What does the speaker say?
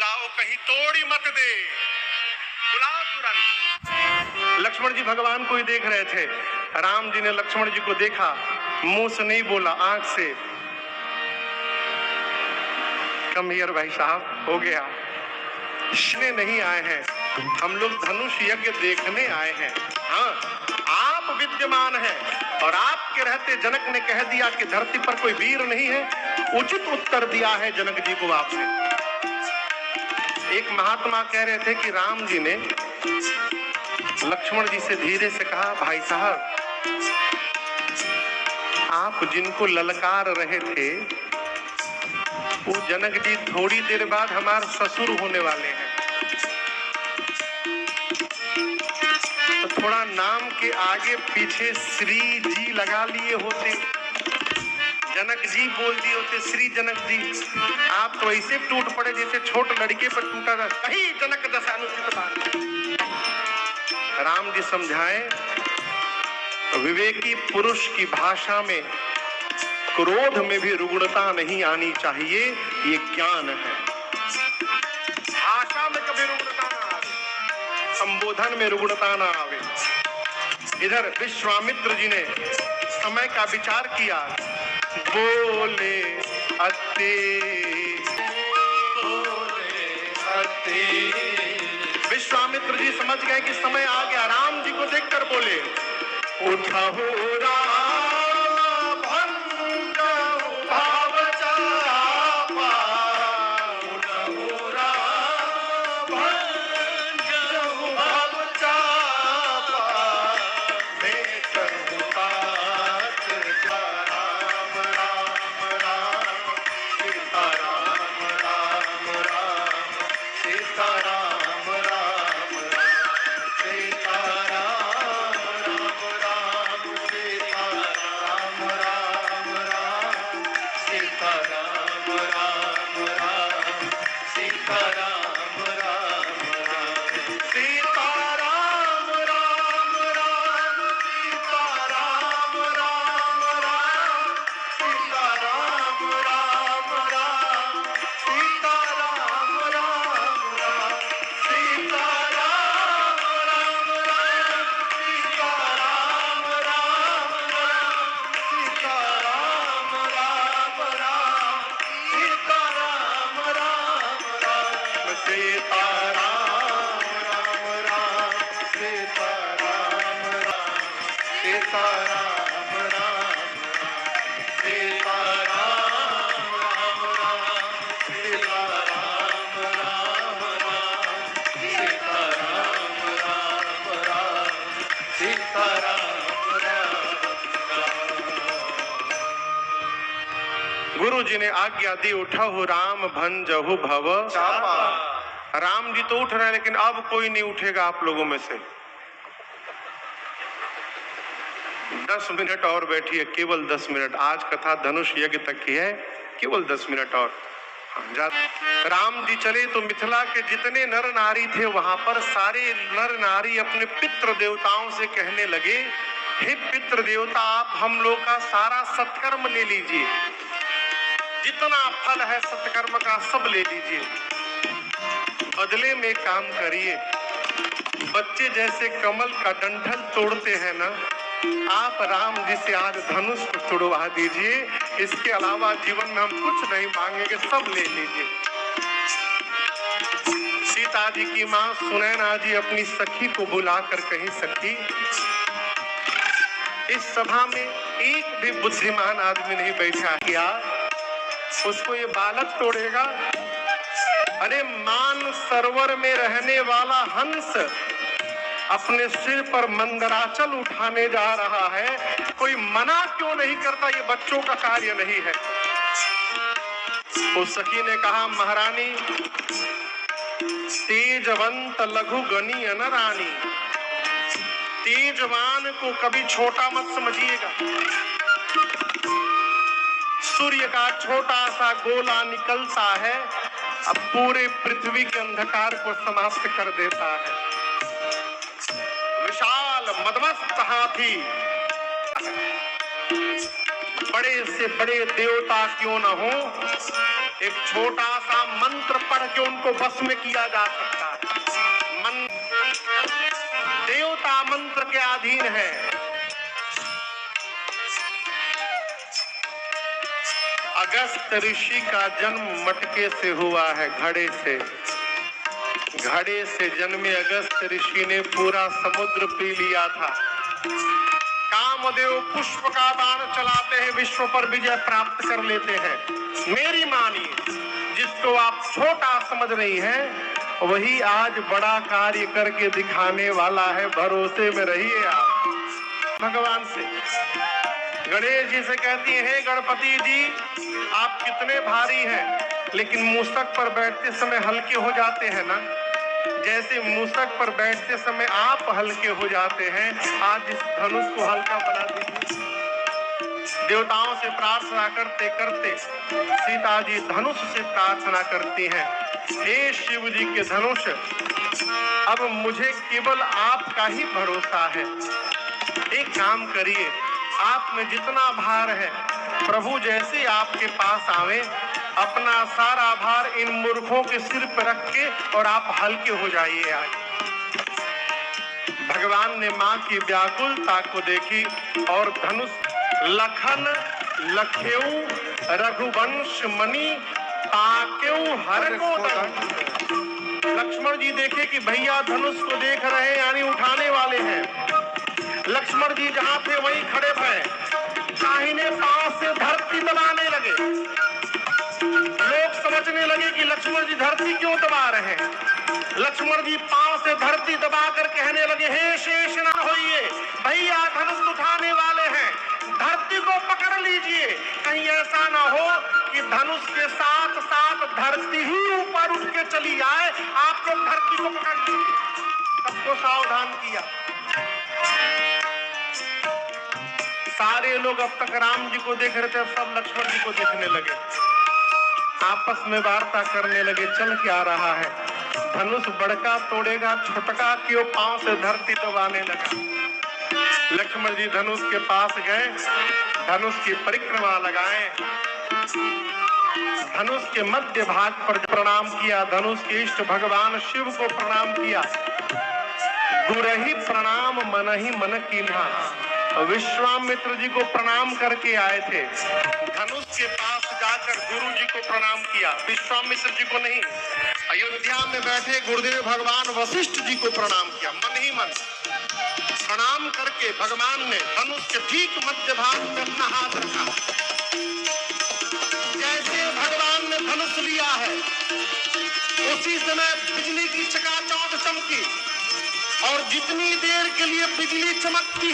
बुलाओ कहीं तोड़ी मत दे, बुलाओ तुरंत। लक्ष्मण जी भगवान को ही देख रहे थे। राम जी ने लक्ष्मण जी को देखा, मुंह से नहीं बोला, आंख से, कम हियर भाई साहब, हो गया, इसने नहीं आए हैं, हम लोग धनुष यज्ञ देखने आए हैं। हाँ, आप विद्यमान हैं और आपके रहते जनक ने कह दिया कि धरती पर कोई वीर नहीं है। उचित उत्तर दिया है जनक जी को आपने। एक महात्मा कह रहे थे कि राम जी ने लक्ष्मण जी से धीरे से कहा, भाई साहब, आप जिनको ललकार रहे थे वो जनक जी थोड़ी देर बाद हमारे ससुर होने वाले हैं, तो थोड़ा नाम के आगे पीछे श्री जी लगा लिए होते, जनक जी बोल दिए होते, श्री जनक जी। आप तो ऐसे टूट पड़े जैसे छोटे लड़के पर टूटा था, कहीं जनक दशा अनुचित बात। राम जी समझाए, विवेकी पुरुष की भाषा में क्रोध में भी रुग्णता नहीं आनी चाहिए, ये ज्ञान है। भाषा में कभी रुग्णता ना आवे, संबोधन में रुग्णता ना आवे। इधर विश्वामित्र जी ने समय का विचार किया, बोले अते, बोले अते। विश्वामित्र जी समझ गए कि समय आ गया। राम जी को देखकर बोले, उठो राम भंजहु भाव चापा, उठो राम भंजहु भाव चापा, मैं कहूँ तात राम राम राम, सीता राम राम राम, सीता राम राम राम, सीता राम राम राम, सीता राम राम राम, सीता राम राम राम, सीता राम राम राम, सीता राम राम राम, सीता राम राम राम, सीता राम राम राम, सीता राम राम राम, सीता राम राम राम, सीता राम राम राम, सीता राम राम राम, सीता राम राम राम, सीता राम राम राम, सीता राम राम, सीता राम राम राम, सीता राम राम राम, सीता राम राम राम, सीता राम राम राम, सीता राम राम राम। गुरु जी ने आज्ञा दी, उठहु राम भंजहु भव चापा। राम जी तो उठ रहे हैं, लेकिन अब कोई नहीं उठेगा आप लोगों में से। 10 मिनट और बैठिए, केवल 10 मिनट। आज कथा धनुष यज्ञ तक की है, केवल 10 मिनट और। राम जी चले तो मिथिला के जितने नर नारी थे वहां पर सारे नर नारी अपने पितृ देवताओं से कहने लगे, हे पितृ देवता, आप हम लोग का सारा सत्कर्म ले लीजिए, जितना फल है सत्कर्म का सब ले लीजिए, बदले में काम करिए। बच्चे जैसे कमल का डंठल तोड़ते हैं ना, आप राम जी से आज धनुष को तोड़वा दीजिए, इसके अलावा जीवन में हम कुछ नहीं मांगेंगे, सब ले लीजिए। सीता जी की मां सुनैना जी अपनी सखी को बुलाकर कही, सखी, इस सभा में एक भी बुद्धिमान आदमी नहीं बैठा, क्या उसको ये बालक तोड़ेगा? अरे मान सरोवर में रहने वाला हंस अपने सिर पर मंदराचल उठाने जा रहा है, कोई मना क्यों नहीं करता? ये बच्चों का कार्य नहीं है। उस सखी ने कहा, महारानी, तेजवंत लघु गनी अनरानी, तेजवान को कभी छोटा मत समझिएगा। सूर्य का छोटा सा गोला निकलता है, अब पूरे पृथ्वी के अंधकार को समाप्त कर देता है। विशाल मदमस्त हाथी, बड़े से बड़े देवता क्यों न हो, एक छोटा सा मंत्र पढ़ के उनको बस में किया जा सकता है। देवता मंत्र के अधीन है। अगस्त ऋषि का जन्म मटके से हुआ है, घड़े से। घड़े से जन्मे अगस्त ऋषि ने पूरा समुद्र पी लिया था। कामदेव पुष्प का बाण चलाते हैं, विश्व पर विजय प्राप्त कर लेते हैं। मेरी मानिए, जिसको आप छोटा समझ रही हैं, वही आज बड़ा कार्य करके दिखाने वाला है। भरोसे में रहिए आप भगवान से। गणेश जी से कहती है, गणपति जी आप कितने भारी हैं, लेकिन मूषक पर बैठते समय हल्के हो जाते हैं ना। जैसे मूषक पर बैठते समय आप हल्के हो जाते हैं, आज इस धनुष को हल्का बना दीजिए। देवताओं से प्रार्थना करते करते सीता जी धनुष से प्रार्थना करती हैं, हे शिव जी के धनुष, अब मुझे केवल आपका ही भरोसा है। एक काम करिए, आप में जितना भार है, प्रभु जैसे आपके पास आवे, अपना सारा भार इन मूर्खों के सिर पर रख के और आप हल्के हो जाइए। आज भगवान ने मां की व्याकुलता को देखी और धनुष लखन लखेऊ रघुवंश मणि ताकेऊ हर को। लक्ष्मण जी देखे कि भैया धनुष को देख रहे हैं, यानी उठाने वाले हैं। लक्ष्मण जी जहां थे वहीं खड़े भय, दाहिने पांव से धरती दबाने लगे। लोग समझने लगे कि लक्ष्मण जी धरती क्यों दबा रहे हैं। लक्ष्मण जी पांव से धरती दबाकर कहने लगे, हे शेष ना होइए, भैया धनुष उठाने वाले हैं, धरती को पकड़ लीजिए। कहीं ऐसा ना हो कि धनुष के साथ साथ धरती ही ऊपर उठ के चली आए, आप लोग धरती को पकड़ लीजिए। सबको सावधान किया। सारे लोग अब तक राम जी को देख रहे थे, अब सब लक्ष्मण जी को देखने लगे, आपस में वार्ता करने लगे, चल क्या रहा है। धनुष बड़का तोड़ेगा, छोटका क्यों पांव से धरती दबाने लगा। लक्ष्मण जी धनुष के पास गए, धनुष की परिक्रमा लगाए, धनुष के मध्य भाग पर प्रणाम किया, धनुष के इष्ट भगवान शिव को प्रणाम किया। गुरहि प्रणाम मनहि मन कीन्हा, विश्वामित्र जी को प्रणाम करके आए थे। धनुष के पास जाकर गुरु जी को प्रणाम किया, विश्वामित्र जी को नहीं। अयोध्या में बैठे गुरुदेव भगवान वशिष्ठ जी को प्रणाम किया, मन ही मन प्रणाम करके भगवान ने धनुष के ठीक मध्य भाग में अपना हाथ रखा। जैसे भगवान ने धनुष लिया है, उसी समय बिजली की चकाचौंध चमकी, और जितनी देर के लिए बिजली चमकती